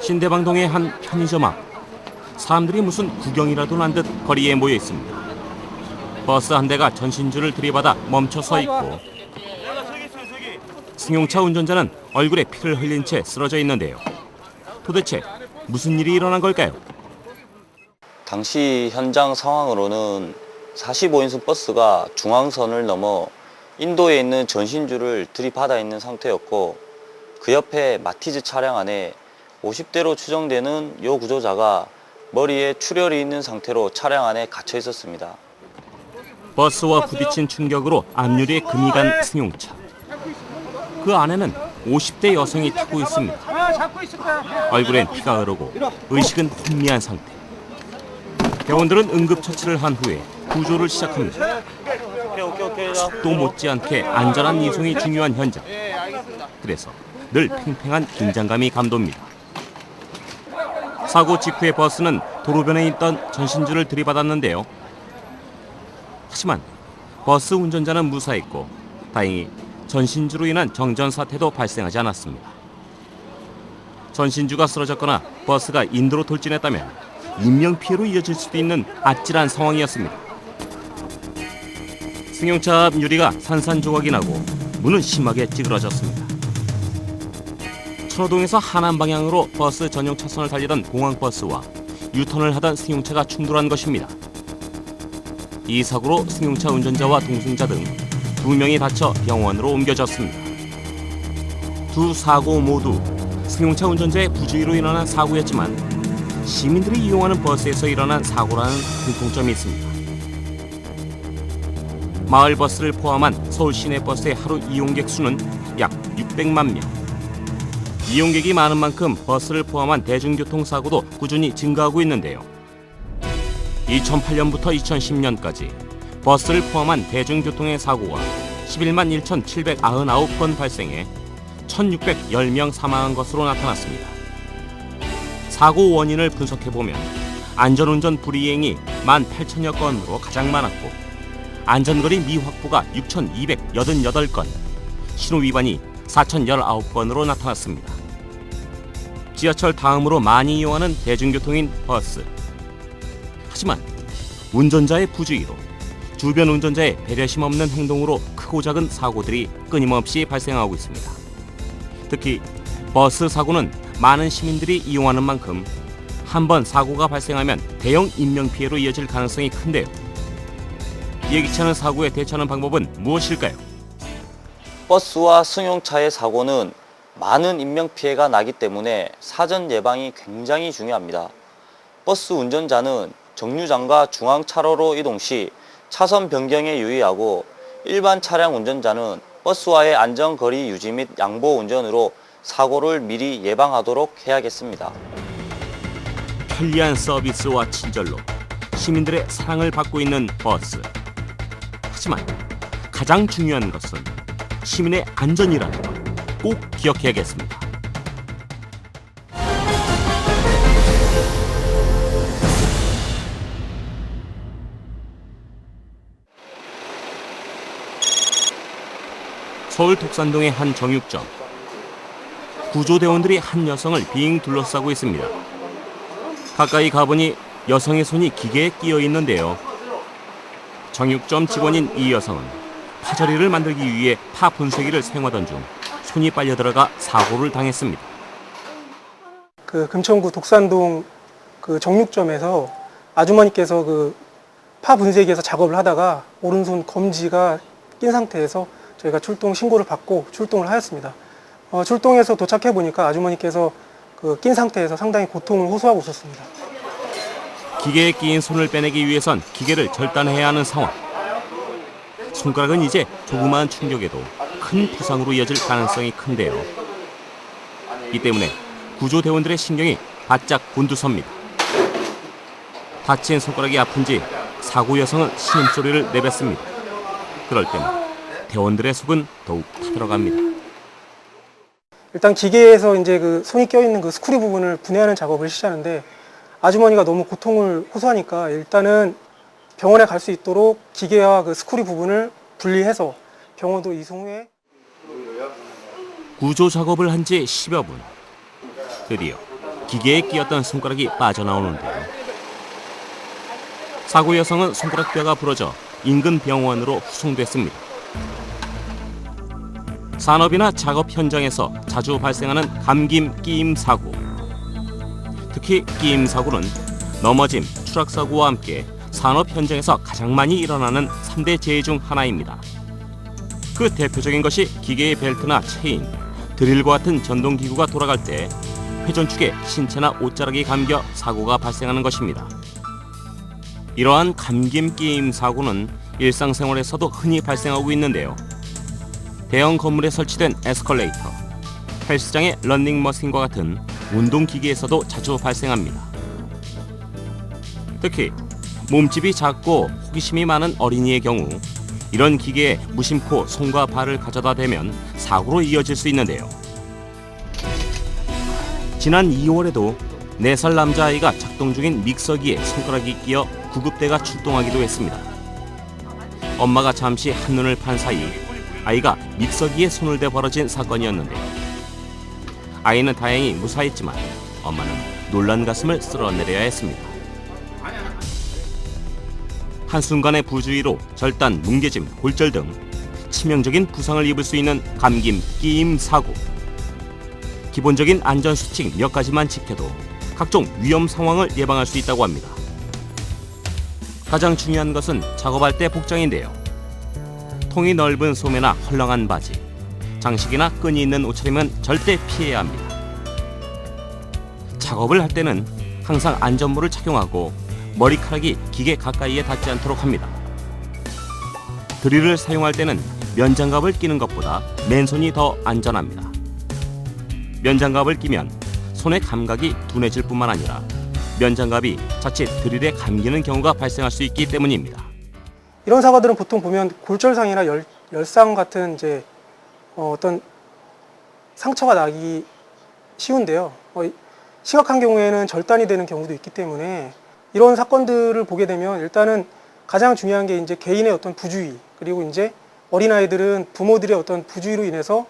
신대방동의 한 편의점 앞. 사람들이 무슨 구경이라도 난 듯 거리에 모여 있습니다. 버스 한 대가 전신줄을 들이받아 멈춰 서 있고 승용차 운전자는 얼굴에 피를 흘린 채 쓰러져 있는데요. 도대체 무슨 일이 일어난 걸까요? 당시 현장 상황으로는 45인승 버스가 중앙선을 넘어 인도에 있는 전신줄을 들이받아 있는 상태였고 그 옆에 마티즈 차량 안에 50대로 추정되는 요 구조자가 머리에 출혈이 있는 상태로 차량 안에 갇혀 있었습니다. 버스와 부딪힌 충격으로 앞유리에 금이 간 승용차. 그 안에는 50대 여성이 타고 있습니다. 얼굴엔 피가 흐르고 의식은 혼미한 상태. 대원들은 응급처치를 한 후에 구조를 시작합니다. 또 못지않게 안전한 이송이 중요한 현장. 그래서 늘 팽팽한 긴장감이 감돕니다. 사고 직후에 버스는 도로변에 있던 전신줄을 들이받았는데요. 하지만 버스 운전자는 무사했고 다행히 전신주로 인한 정전 사태도 발생하지 않았습니다. 전신주가 쓰러졌거나 버스가 인도로 돌진했다면 인명피해로 이어질 수도 있는 아찔한 상황이었습니다. 승용차 앞 유리가 산산조각이 나고 문은 심하게 찌그러졌습니다. 천호동에서 하남 방향으로 버스 전용 차선을 달리던 공항버스와 유턴을 하던 승용차가 충돌한 것입니다. 이 사고로 승용차 운전자와 동승자 등 2명이 다쳐 병원으로 옮겨졌습니다. 두 사고 모두 승용차 운전자의 부주의로 일어난 사고였지만 시민들이 이용하는 버스에서 일어난 사고라는 공통점이 있습니다. 마을버스를 포함한 서울 시내버스의 하루 이용객 수는 약 600만 명. 이용객이 많은 만큼 버스를 포함한 대중교통사고도 꾸준히 증가하고 있는데요. 2008년부터 2010년까지 버스를 포함한 대중교통의 사고가 11만 1,799건 발생해 1,610명 사망한 것으로 나타났습니다. 사고 원인을 분석해보면 안전운전 불이행이 18,000여 건으로 가장 많았고 안전거리 미확보가 6,288건, 신호위반이 4,019건으로 나타났습니다. 지하철 다음으로 많이 이용하는 대중교통인 버스. 하지만 운전자의 부주의로 주변 운전자의 배려심 없는 행동으로 크고 작은 사고들이 끊임없이 발생하고 있습니다. 특히 버스 사고는 많은 시민들이 이용하는 만큼 한 번 사고가 발생하면 대형 인명피해로 이어질 가능성이 큰데요. 예기치 않은 사고에 대처하는 방법은 무엇일까요? 버스와 승용차의 사고는 많은 인명피해가 나기 때문에 사전 예방이 굉장히 중요합니다. 버스 운전자는 정류장과 중앙차로로 이동 시 차선 변경에 유의하고 일반 차량 운전자는 버스와의 안전거리 유지 및 양보 운전으로 사고를 미리 예방하도록 해야겠습니다. 편리한 서비스와 친절로 시민들의 사랑을 받고 있는 버스. 하지만 가장 중요한 것은 시민의 안전이라는 것 꼭 기억해야겠습니다. 서울 독산동의 한 정육점. 구조대원들이 한 여성을 빙 둘러싸고 있습니다. 가까이 가보니 여성의 손이 기계에 끼어 있는데요. 정육점 직원인 이 여성은 파절이를 만들기 위해 파 분쇄기를 사용하던 중 손이 빨려 들어가 사고를 당했습니다. 금천구 독산동 정육점에서 아주머니께서 파 분쇄기에서 작업을 하다가 오른손 검지가 낀 상태에서 저희가 출동 신고를 받고 출동을 하였습니다. 출동해서 도착해 보니까 아주머니께서 낀 상태에서 상당히 고통을 호소하고 있었습니다. 기계에 끼인 손을 빼내기 위해선 기계를 절단해야 하는 상황. 손가락은 이제 조그마한 충격에도 큰 부상으로 이어질 가능성이 큰데요. 이 때문에 구조대원들의 신경이 바짝 곤두섭니다. 다친 손가락이 아픈지 사고 여성은 신음소리를 내뱉습니다. 그럴 때는 대원들의 속은 더욱 타들어갑니다. 일단 기계에서 이제 손이 껴있는 스크류 부분을 분해하는 작업을 시작하는데 아주머니가 너무 고통을 호소하니까 일단은 병원에 갈 수 있도록 기계와 스크류 부분을 분리해서 병원으로 이송 후에 구조 작업을 한 지 10여 분. 드디어 기계에 끼었던 손가락이 빠져나오는데요. 사고 여성은 손가락 뼈가 부러져 인근 병원으로 후송됐습니다. 산업이나 작업 현장에서 자주 발생하는 감김 끼임 사고. 특히 끼임 사고는 넘어짐, 추락 사고와 함께 산업 현장에서 가장 많이 일어나는 3대 재해 중 하나입니다. 그 대표적인 것이 기계의 벨트나 체인, 드릴과 같은 전동기구가 돌아갈 때 회전축에 신체나 옷자락이 감겨 사고가 발생하는 것입니다. 이러한 감김 끼임 사고는 일상생활에서도 흔히 발생하고 있는데요. 대형 건물에 설치된 에스컬레이터, 헬스장의 러닝머신과 같은 운동기계에서도 자주 발생합니다. 특히 몸집이 작고 호기심이 많은 어린이의 경우 이런 기계에 무심코 손과 발을 가져다 대면 사고로 이어질 수 있는데요. 지난 2월에도 4살 남자아이가 작동 중인 믹서기에 손가락이 끼어 구급대가 출동하기도 했습니다. 엄마가 잠시 한눈을 판 사이 아이가 믹서기에 손을 대 벌어진 사건이었는데요. 아이는 다행히 무사했지만 엄마는 놀란 가슴을 쓸어내려야 했습니다. 한순간의 부주의로 절단, 뭉개짐, 골절 등 치명적인 부상을 입을 수 있는 감김, 끼임 사고. 기본적인 안전수칙 몇 가지만 지켜도 각종 위험 상황을 예방할 수 있다고 합니다. 가장 중요한 것은 작업할 때 복장인데요. 통이 넓은 소매나 헐렁한 바지, 장식이나 끈이 있는 옷차림은 절대 피해야 합니다. 작업을 할 때는 항상 안전모를 착용하고 머리카락이 기계 가까이에 닿지 않도록 합니다. 드릴을 사용할 때는 면장갑을 끼는 것보다 맨손이 더 안전합니다. 면장갑을 끼면 손의 감각이 둔해질 뿐만 아니라 면장갑이 자칫 드릴에 감기는 경우가 발생할 수 있기 때문입니다. 이런 사고들은 보통 보면 골절상이나 열상 같은 이제 어떤 상처가 나기 쉬운데요. 심각한 경우에는 절단이 되는 경우도 있기 때문에 이런 사건들을 보게 되면 일단은 가장 중요한 게 이제 개인의 어떤 부주의, 그리고 이제 어린아이들은 부모들의 어떤 부주의로 인해서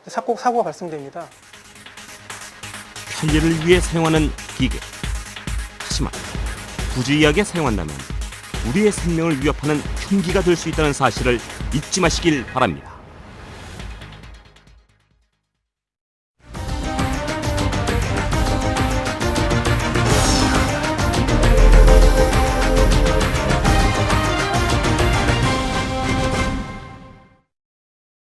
사고가 발생됩니다. 편리를 위해 사용하는 기계. 하지만 부주의하게 사용한다면 우리의 생명을 위협하는 흉기가 될 수 있다는 사실을 잊지 마시길 바랍니다.